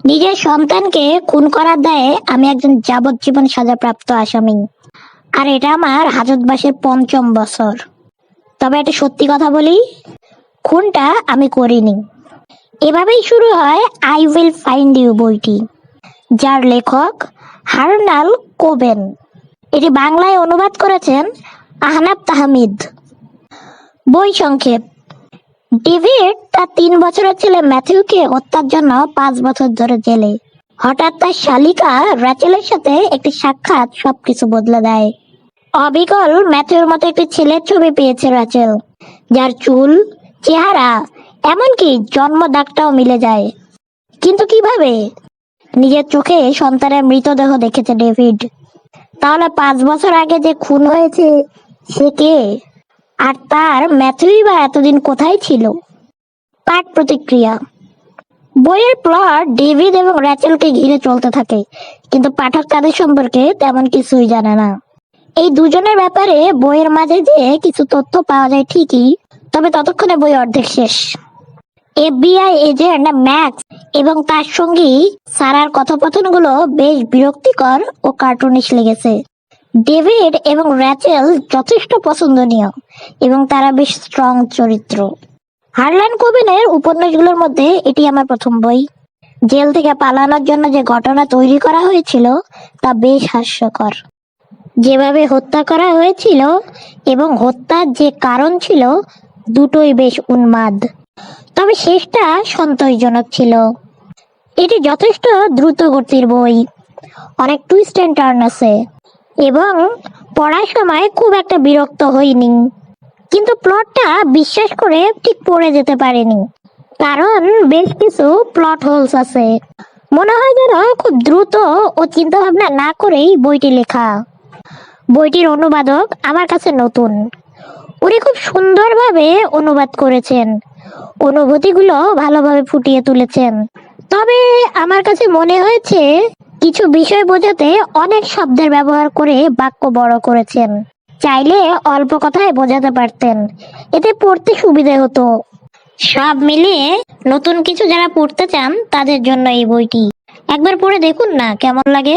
নিজের সন্তানকে খুন করার দায়ে আমি একজন যাবজ্জীবন সাজাপ্রাপ্ত আসামি। আর এটা আমার হাজতবাসের ৫ম বছর। তবে একটা সত্যি কথা বলি, খুনটা আমি করিনি। এভাবেই শুরু হয় আই উইল ফাইন্ড ইউ বইটি, যার লেখক হার্নাল কোবেন। এটি বাংলায় অনুবাদ করেছেন আহনাব তাহমিদ। বই সংক্ষেপ: ডেভিড তার ৩ বছরের ছেলে ম্যাথিউকে হত্যার জন্য ৫ বছর ধরে জেলে। হঠাৎ তার শালিকা র্যাচেলের সাথে একটি সাক্ষাৎ সবকিছু বদলে দেয়। অবিকল ম্যাথিউর মতো একটি ছেলের ছবি পেয়েছে র্যাচেল, যার চুল, চেহারা, এমনকি জন্ম দাগটাও মিলে যায়। কিন্তু কিভাবে? নিজের চোখে সন্তানের মৃতদেহ দেখেছে ডেভিড। তাহলে ৫ বছর আগে যে খুন হয়েছে সে কে? আর তার ম্যাথিউই বা এতদিন কোথায় ছিল? পাঠ প্রতিক্রিয়া: বইয়ের প্লট ডেভিড এবং র্যাচেলকে ঘিরে চলতে থাকে, কিন্তু পাঠক তাদের সম্পর্কে তেমন কিছুই জানে না। এই দুজনের ব্যাপারে বইয়ের মাঝে যে কিছু তথ্য পাওয়া যায় ঠিকই, তবে ততক্ষণে বই অর্ধেক শেষ। এফবিআই এজেন্ট ম্যাক্স এবং তার সঙ্গী সারার কথোপকথনগুলো বেশ বিরক্তিকর ও কার্টুনিশ লেগেছে। ডেভিড এবং র্যাচেল যথেষ্ট পছন্দনীয় এবং তারা বেশ স্ট্রং চরিত্র। হার্লান কোবেনের উপন্যাসগুলোর মধ্যে এটি আমার প্রথম বই। জেল থেকে পালানোর জন্য যে ঘটনা তৈরি করা হয়েছিল তা বেশ হাস্যকর। যেভাবে হত্যা করা হয়েছিল এবং হত্যার যে কারণ ছিল, দুটোই বেশ উন্মাদ। তবে শেষটা সন্তোষজনক ছিল। এটি যথেষ্ট দ্রুত গতির বই, অনেক টুইস্ট এন্ড টার্ন আছে এবং পড়ার সময় খুব একটা বিরক্ত হইনি। কিন্তু প্লটটা বিশ্বাস করে ঠিক পড়ে যেতে পারিনি, কারণ বেশ কিছু প্লট হোলস আছে। মনে হয় যেন খুব দ্রুত ও চিন্তা ভাবনা না করেই বইটি লেখা। বইটির অনুবাদক আমার কাছে নতুন। উনি খুব সুন্দরভাবে অনুবাদ করেছেন, অনুভূতিগুলো ভালোভাবে ফুটিয়ে তুলেছেন। তবে আমার কাছে মনে হয়েছে কিছু বিষয় বোঝাতে অনেক শব্দের ব্যবহার করে বাক্য বড় করেছেন। চাইলে অল্প কথায় বোঝাতে পারতেন, এতে পড়তে সুবিধে হতো। সব মিলিয়ে নতুন কিছু যারা পড়তে চান তাদের জন্য এই বইটি একবার পড়ে দেখুন না, কেমন লাগে।